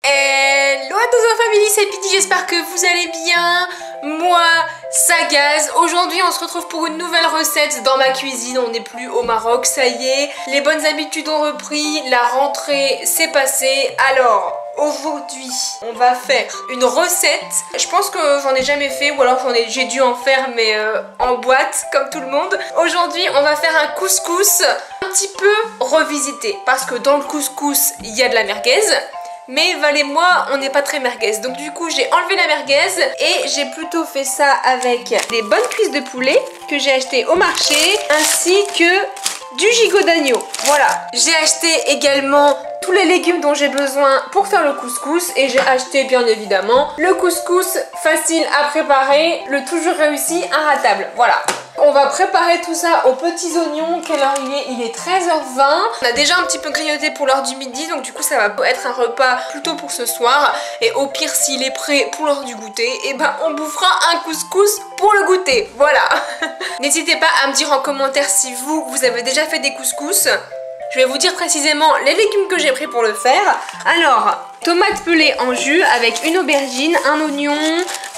Hello à tous ma famille, c'est Pity, j'espère que vous allez bien. Moi, ça gaze. Aujourd'hui, on se retrouve pour une nouvelle recette dans ma cuisine. On n'est plus au Maroc, ça y est. Les bonnes habitudes ont repris, la rentrée s'est passée. Alors, aujourd'hui, on va faire une recette. Je pense que j'en ai jamais fait, ou alors j'ai dû en faire, mais en boîte, comme tout le monde. Aujourd'hui, on va faire un couscous un petit peu revisité. Parce que dans le couscous, il y a de la merguez. Mais Val et moi, on n'est pas très merguez. Donc du coup, j'ai enlevé la merguez et j'ai plutôt fait ça avec des bonnes cuisses de poulet que j'ai achetées au marché, ainsi que du gigot d'agneau. Voilà. J'ai acheté également tous les légumes dont j'ai besoin pour faire le couscous et j'ai acheté bien évidemment le couscous facile à préparer, le toujours réussi, inratable. Voilà. On va préparer tout ça aux petits oignons. Quelle heure il est? Il est 13h20. On a déjà un petit peu grignoté pour l'heure du midi, donc du coup ça va être un repas plutôt pour ce soir. Et au pire, s'il est prêt pour l'heure du goûter, et ben on bouffera un couscous pour le goûter. Voilà. N'hésitez pas à me dire en commentaire si vous avez déjà fait des couscous. Je vais vous dire précisément les légumes que j'ai pris pour le faire. Alors, tomates pelées en jus avec une aubergine, un oignon,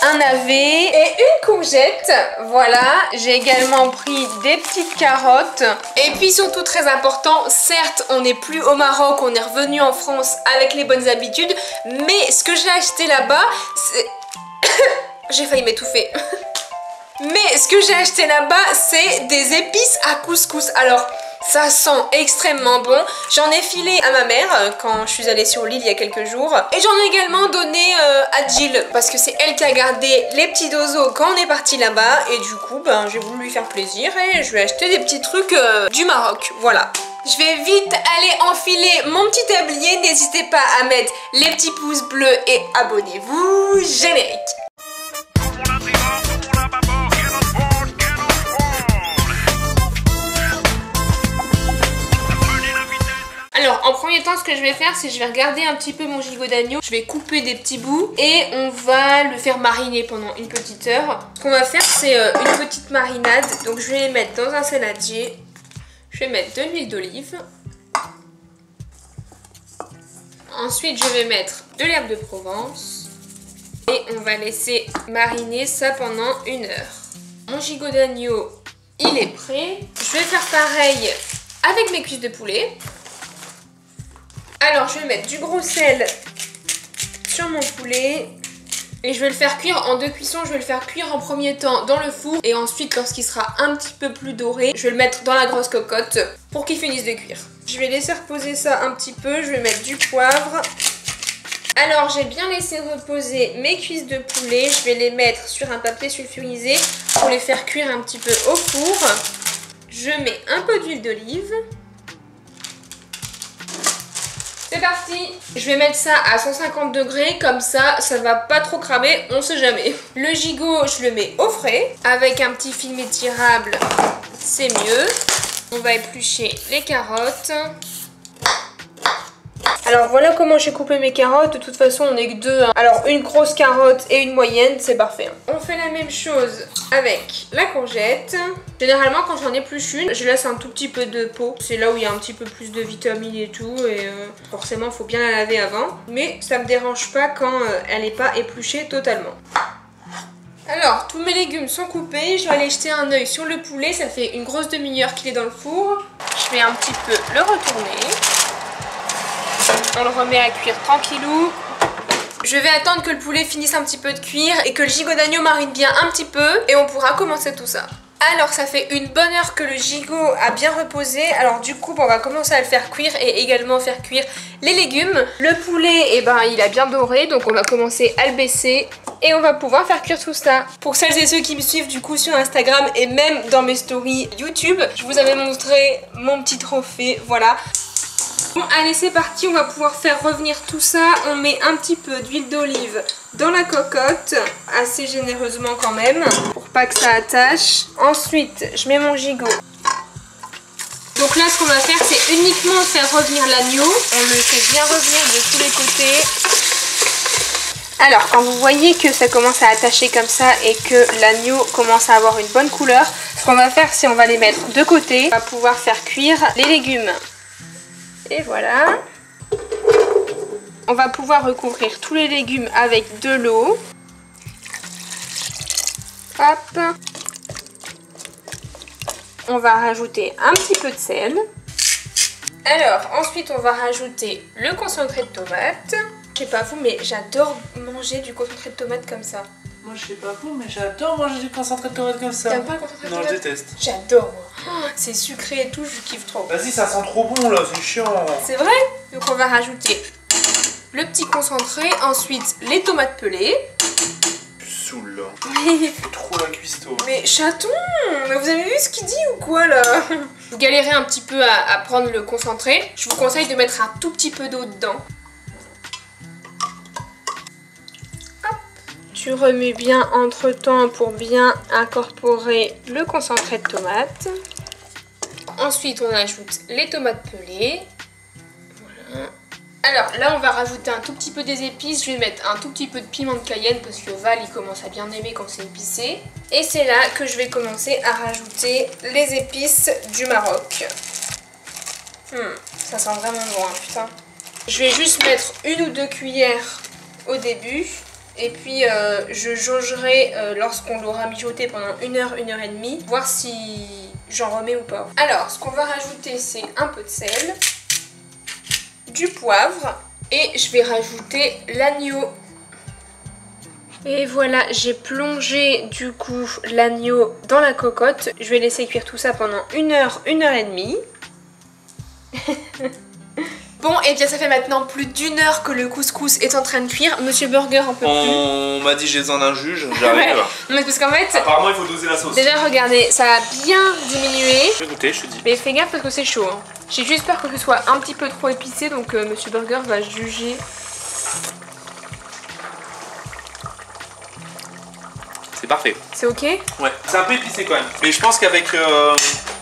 un navet et une courgette. Voilà, j'ai également pris des petites carottes. Et puis surtout très important, certes on n'est plus au Maroc, on est revenu en France avec les bonnes habitudes. Mais ce que j'ai acheté là-bas, c'est... j'ai failli m'étouffer. Mais ce que j'ai acheté là-bas, c'est des épices à couscous. Alors... ça sent extrêmement bon. J'en ai filé à ma mère quand je suis allée sur l'île il y a quelques jours. Et j'en ai également donné à Jill parce que c'est elle qui a gardé les petits dozos quand on est parti là-bas. Et du coup, ben, j'ai voulu lui faire plaisir et je lui ai acheté des petits trucs du Maroc. Voilà. Je vais vite aller enfiler mon petit tablier. N'hésitez pas à mettre les petits pouces bleus et abonnez-vous. Générique. Alors en premier temps, ce que je vais faire, c'est que je vais regarder un petit peu mon gigot d'agneau. Je vais couper des petits bouts et on va le faire mariner pendant une petite heure. Ce qu'on va faire, c'est une petite marinade. Donc je vais les mettre dans un saladier. Je vais mettre de l'huile d'olive. Ensuite, je vais mettre de l'herbe de Provence. Et on va laisser mariner ça pendant une heure. Mon gigot d'agneau, il est prêt. Je vais faire pareil avec mes cuisses de poulet. Alors je vais mettre du gros sel sur mon poulet et je vais le faire cuire en deux cuissons. Je vais le faire cuire en premier temps dans le four et ensuite lorsqu'il sera un petit peu plus doré, je vais le mettre dans la grosse cocotte pour qu'il finisse de cuire. Je vais laisser reposer ça un petit peu, je vais mettre du poivre. Alors j'ai bien laissé reposer mes cuisses de poulet, je vais les mettre sur un papier sulfurisé pour les faire cuire un petit peu au four. Je mets un peu d'huile d'olive. C'est parti! Je vais mettre ça à 150 degrés, comme ça va pas trop cramer, on sait jamais. Le gigot, je le mets au frais. Avec un petit film étirable, c'est mieux. On va éplucher les carottes. Alors voilà comment j'ai coupé mes carottes. De toute façon, on n'est que deux. Alors une grosse carotte et une moyenne, c'est parfait. On fait la même chose avec la courgette. Généralement, quand j'en épluche une, je laisse un tout petit peu de peau. C'est là où il y a un petit peu plus de vitamines et tout. Et forcément, il faut bien la laver avant. Mais ça me dérange pas quand elle n'est pas épluchée totalement. Alors, tous mes légumes sont coupés. Je vais aller jeter un œil sur le poulet. Ça fait une grosse demi-heure qu'il est dans le four. Je vais un petit peu le retourner. On le remet à cuire tranquillou. Je vais attendre que le poulet finisse un petit peu de cuire et que le gigot d'agneau marine bien un petit peu et on pourra commencer tout ça. Alors ça fait une bonne heure que le gigot a bien reposé. Alors du coup on va commencer à le faire cuire et également faire cuire les légumes. Le poulet, eh ben, il a bien doré, donc on va commencer à le baisser et on va pouvoir faire cuire tout ça. Pour celles et ceux qui me suivent du coup sur Instagram et même dans mes stories YouTube, je vous avais montré mon petit trophée, voilà. Bon allez c'est parti, on va pouvoir faire revenir tout ça. On met un petit peu d'huile d'olive dans la cocotte, assez généreusement quand même, pour pas que ça attache. Ensuite je mets mon gigot. Donc là ce qu'on va faire c'est uniquement faire revenir l'agneau. On le fait bien revenir de tous les côtés. Alors quand vous voyez que ça commence à attacher comme ça et que l'agneau commence à avoir une bonne couleur, ce qu'on va faire c'est on va les mettre de côté. On va pouvoir faire cuire les légumes. Et voilà. On va pouvoir recouvrir tous les légumes avec de l'eau. Hop. On va rajouter un petit peu de sel. Alors, ensuite, on va rajouter le concentré de tomate. Je sais pas vous, mais j'adore manger du concentré de tomate comme ça. Moi, je sais pas vous, mais j'adore manger du concentré de tomate comme ça. T'aimes pas le concentré de tomate? Non, je déteste. J'adore. Oh, c'est sucré et tout, je kiffe trop. Vas-y, ça sent trop bon là, c'est chiant. C'est vrai? Donc, on va rajouter le petit concentré. Ensuite, les tomates pelées. Saoul là. Mais, Trop la cuistot. mais chaton, mais vous avez vu ce qu'il dit ou quoi là? Vous galérez un petit peu à prendre le concentré. Je vous conseille de mettre un tout petit peu d'eau dedans. Hop. Tu remues bien entre temps pour bien incorporer le concentré de tomate. Ensuite on ajoute les tomates pelées. Voilà. Alors là on va rajouter un tout petit peu des épices, je vais mettre un tout petit peu de piment de Cayenne parce que Val il commence à bien aimer quand c'est épicé. Et c'est là que je vais commencer à rajouter les épices du Maroc. Ça sent vraiment bon hein, putain. Je vais juste mettre 1 ou 2 cuillères au début et puis je jaugerai lorsqu'on l'aura mijoté pendant 1 heure, 1 heure et demie, voir si j'en remets ou pas. Alors ce qu'on va rajouter c'est un peu de sel, du poivre et je vais rajouter l'agneau. Et voilà, j'ai plongé du coup l'agneau dans la cocotte. Je vais laisser cuire tout ça pendant 1 heure, 1 heure et demie. Bon, et bien ça fait maintenant plus d'1 heure que le couscous est en train de cuire. Monsieur Burger en peut plus. On m'a dit j'ai besoin d'un juge, j'arrive. Ouais. Mais parce qu'en fait, apparemment il faut doser la sauce. déjà regardez, ça a bien diminué. Je vais goûter, je te dis. Mais fais gaffe parce que c'est chaud. Hein. J'ai juste peur que ce soit un petit peu trop épicé, donc Monsieur Burger va juger. C'est parfait. C'est ok? Ouais, c'est un peu épicé quand même. Mais je pense qu'avec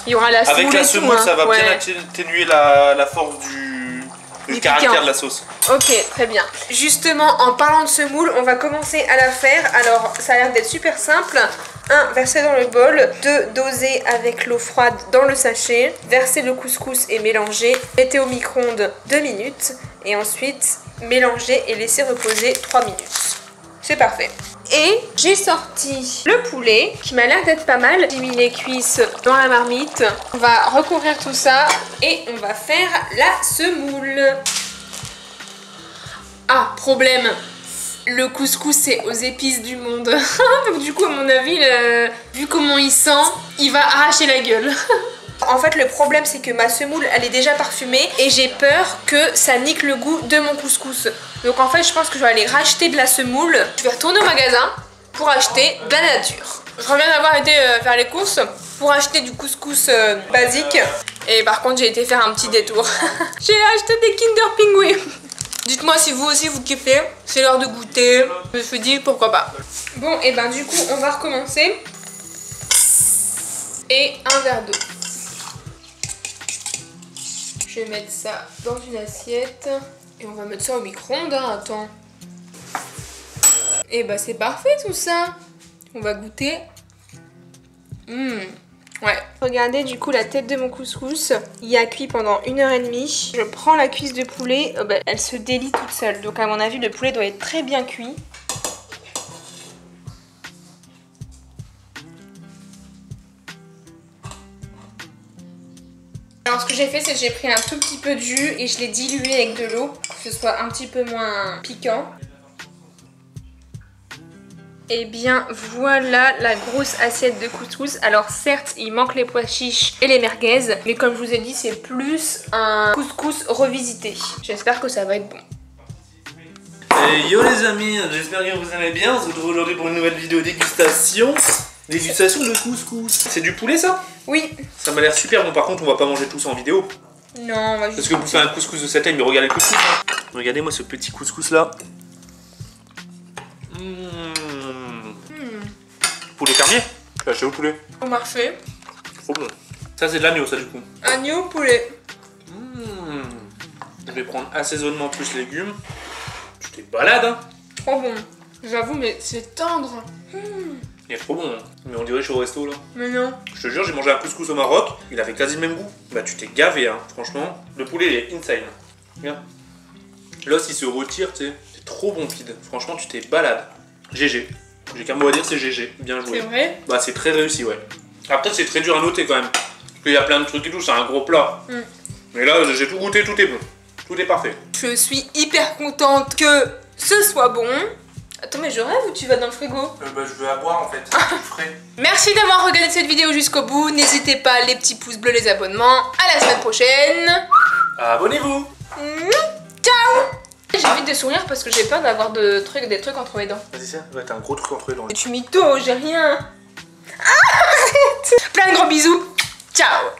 il y aura la semoule, avec la semoule, ça va ouais. bien atténuer la force du caractère piquant. de la sauce. Ok, très bien. Justement, en parlant de semoule, on va commencer à la faire. Alors, ça a l'air d'être super simple. 1. Verser dans le bol. 2. Doser avec l'eau froide dans le sachet. Verser le couscous et mélanger. Mettez au micro-ondes 2 minutes. Et ensuite, mélanger et laisser reposer 3 minutes. C'est parfait. Et j'ai sorti le poulet qui m'a l'air d'être pas mal. J'ai mis les cuisses dans la marmite. On va recouvrir tout ça et on va faire la semoule. Ah, problème. Le couscous c'est aux épices du monde. Donc du coup à mon avis, vu comment il sent, il va arracher la gueule. En fait le problème c'est que ma semoule elle est déjà parfumée et j'ai peur que ça nique le goût de mon couscous. Donc en fait je pense que je vais aller racheter de la semoule. Je vais retourner au magasin pour acheter de la nature. Je reviens d'avoir été faire les courses pour acheter du couscous basique. Et par contre j'ai été faire un petit détour. J'ai acheté des Kinder Pingouins. Dites-moi si vous aussi vous kiffez, c'est l'heure de goûter. Je me suis dit pourquoi pas. Bon et ben du coup on va recommencer. Et un verre d'eau. Je vais mettre ça dans une assiette. Et on va mettre ça au micro-ondes, hein, attends. Et bah c'est parfait tout ça. On va goûter. Ouais. Regardez du coup la tête de mon couscous. Il a cuit pendant 1 heure et demie. Je prends la cuisse de poulet. Elle se délie toute seule. Donc à mon avis le poulet doit être très bien cuit. Alors ce que j'ai fait c'est que j'ai pris un tout petit peu de jus et je l'ai dilué avec de l'eau pour que ce soit un petit peu moins piquant. Et bien voilà la grosse assiette de couscous. Alors certes il manque les pois chiches et les merguez, mais comme je vous ai dit c'est plus un couscous revisité. J'espère que ça va être bon. Et yo les amis, j'espère que vous aimez bien. On se retrouve aujourd'hui pour une nouvelle vidéo dégustation. Dégustation de couscous. C'est du poulet ça? Oui. Ça m'a l'air super bon, par contre on va pas manger tout ça en vidéo. Non, on va juste... Parce que vous faites un couscous de cette taille, mais regardez le couscous. Hein. Regardez-moi ce petit couscous là. Poulet fermier. J'ai acheté au poulet. Au marché. Trop bon. Ça c'est de l'agneau ça du coup. Agneau, poulet. Je vais prendre assaisonnement plus légumes. Tu t'es balade hein. Trop bon. J'avoue mais c'est tendre. Il est trop bon hein. Mais on dirait que je suis au resto là. Mais non. Je te jure, j'ai mangé un couscous au Maroc, il avait quasi le même goût. Bah tu t'es gavé hein, franchement. Le poulet il est insane. Viens. L'os il se retire, tu sais. C'est trop bon, Pide. Franchement, tu t'es balade. GG. J'ai qu'un mot à dire, c'est GG. Bien joué. C'est vrai? Bah, c'est très réussi, ouais. Après, c'est très dur à noter quand même. Parce qu'il y a plein de trucs et tout, c'est un gros plat. Mais là, j'ai tout goûté, tout est bon. Tout est parfait. Je suis hyper contente que ce soit bon. Attends, mais je rêve ou tu vas dans le frigo? Bah, je veux à boire en fait. C'est frais. Merci d'avoir regardé cette vidéo jusqu'au bout. N'hésitez pas, les petits pouces bleus, les abonnements. À la semaine prochaine. Abonnez-vous. Ciao. J'évite de sourire parce que j'ai peur d'avoir des trucs entre les dents. Vas-y, ça. Ouais, t'as un gros truc entre les dents. Et tu mytho, j'ai rien. Plein de gros bisous. Ciao.